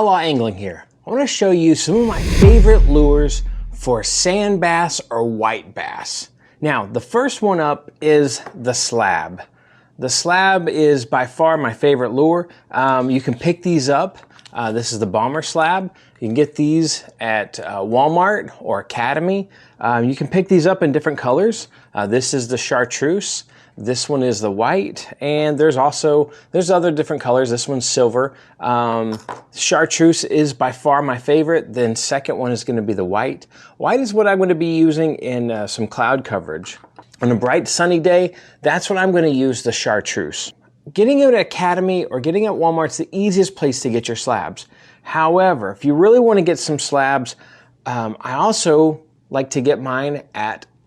Outlaw Angling here. I want to show you some of my favorite lures for sand bass or white bass. Now, the first one up is the slab. The slab is by far my favorite lure. You can pick these up. This is the Bomber slab. You can get these at Walmart or Academy. You can pick these up in different colors. This is the chartreuse. This one is the white, and there's other different colors. This one's silver. Chartreuse is by far my favorite. Then second one is going to be the white. White is what I'm going to be using in some cloud coverage. On a bright sunny day, that's when I'm going to use the chartreuse. Getting it at Academy or getting it at Walmart is the easiest place to get your slabs. However, if you really want to get some slabs, I also like to get mine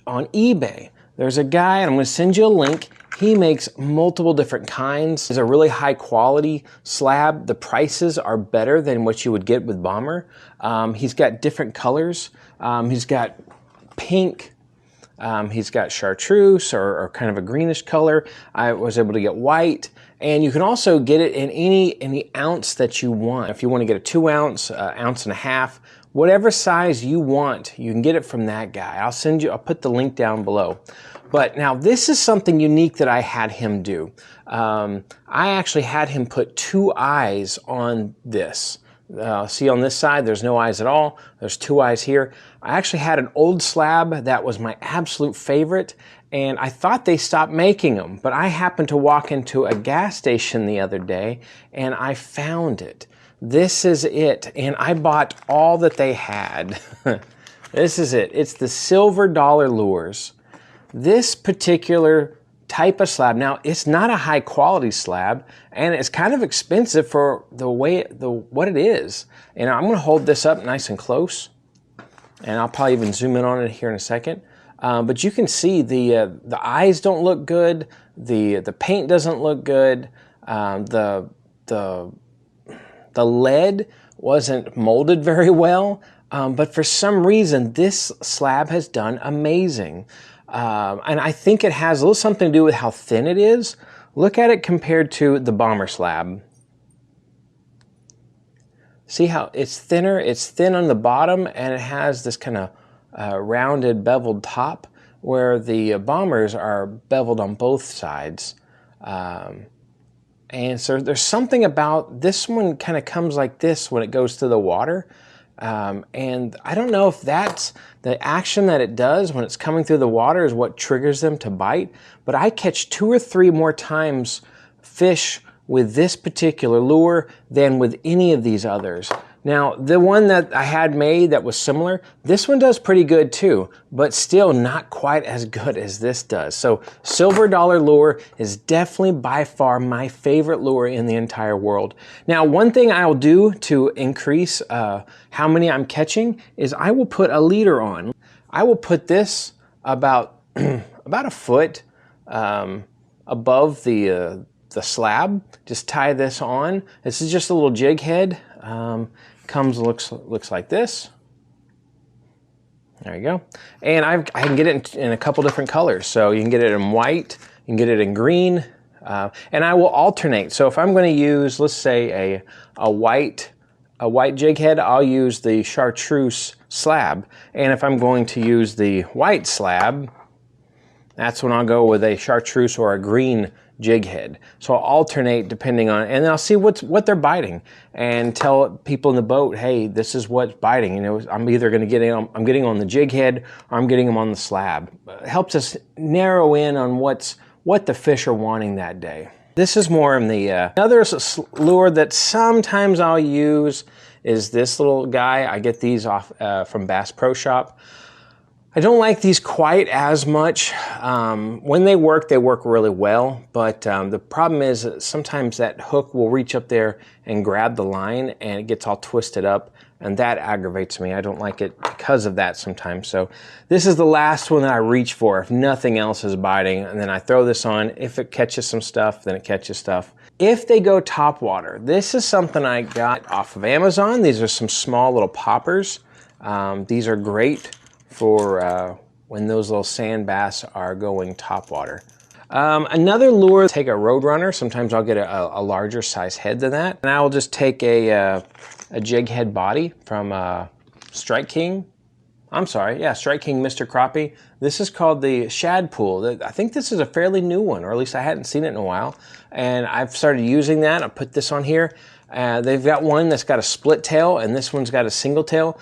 on eBay. There's a guy, and I'm going to send you a link. He makes multiple different kinds. It's a really high quality slab. The prices are better than what you would get with Bomber. He's got different colors. He's got pink. He's got chartreuse or kind of a greenish color. I was able to get white. And you can also get it in any ounce that you want. If you want to get a 2 ounce, ounce and a half, whatever size you want, you can get it from that guy. I'll put the link down below. But now this is something unique that I had him do. I actually had him put 2 eyes on this. See on this side, there's no eyes at all. There's 2 eyes here. I actually had an old slab that was my absolute favorite, and I thought they stopped making them, but I happened to walk into a gas station the other day and I found it. This is it, and I bought all that they had. This is it. It's the Silver Dollar Lures. This particular type of slab, now it's not a high quality slab, and it's kind of expensive for what it is. And I'm going to hold this up nice and close, and I'll probably even zoom in on it here in a second. But you can see the eyes don't look good. The paint doesn't look good. The lead wasn't molded very well, but for some reason this slab has done amazing. And I think it has a little something to do with how thin it is. Look at it compared to the Bomber slab. See how it's thinner? It's thin on the bottom, and it has this kind of rounded beveled top, where the Bombers are beveled on both sides. And so there's something about this one kind of comes like this when it goes to the water. And I don't know if that's the action that it does when it's coming through the water is what triggers them to bite. But I catch 2 or 3 more times fish with this particular lure than with any of these others. Now, the one that I had made that was similar, this one does pretty good too, but still not quite as good as this does. So Silver Dollar Lure is definitely by far my favorite lure in the entire world. Now, one thing I'll do to increase how many I'm catching is I will put a leader on. I will put this about a foot above the slab. Just tie this on. This is just a little jig head. Looks like this. There you go. And I can get it in a couple different colors. So you can get it in white, you can get it in green, and I will alternate. So if I'm going to use, let's say a white jig head, I'll use the chartreuse slab. And if I'm going to use the white slab, that's when I'll go with a chartreuse or a green jig head. So I'll alternate depending on, and I'll see what they're biting, and tell people in the boat, hey, this is what's biting. You know, I'm either going to I'm getting on the jig head or I'm getting them on the slab. It helps us narrow in on what the fish are wanting that day. This is more in the another lure that sometimes I'll use is this little guy. I get these off from Bass Pro Shop. I don't like these quite as much. When they work really well, but the problem is that sometimes that hook will reach up there and grab the line and it gets all twisted up, and that aggravates me. I don't like it because of that sometimes. So this is the last one that I reach for if nothing else is biting, and then I throw this on. If it catches some stuff, then it catches stuff. If they go top water, this is something I got off of Amazon. These are some small little poppers. These are great for when those little sand bass are going top water. Another lure, take a Roadrunner. Sometimes I'll get a larger size head than that. And I'll just take a jig head body from Strike King. I'm sorry, yeah, Strike King Mr. Crappie. This is called the Shad Pool. I think this is a fairly new one, or at least I hadn't seen it in a while. And I've started using that. I put this on here. They've got one that's got a split tail, and this one's got a single tail.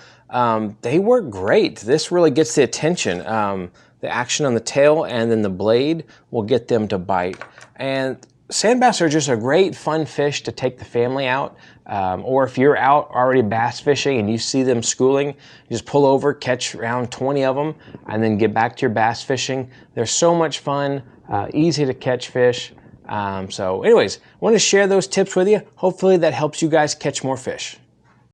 They work great. This really gets the attention. The action on the tail and then the blade will get them to bite. And sand bass are just a great fun fish to take the family out. Or if you're out already bass fishing and you see them schooling, you just pull over, catch around 20 of them, and then get back to your bass fishing. They're so much fun, easy to catch fish. So anyways, I want to share those tips with you. Hopefully that helps you guys catch more fish.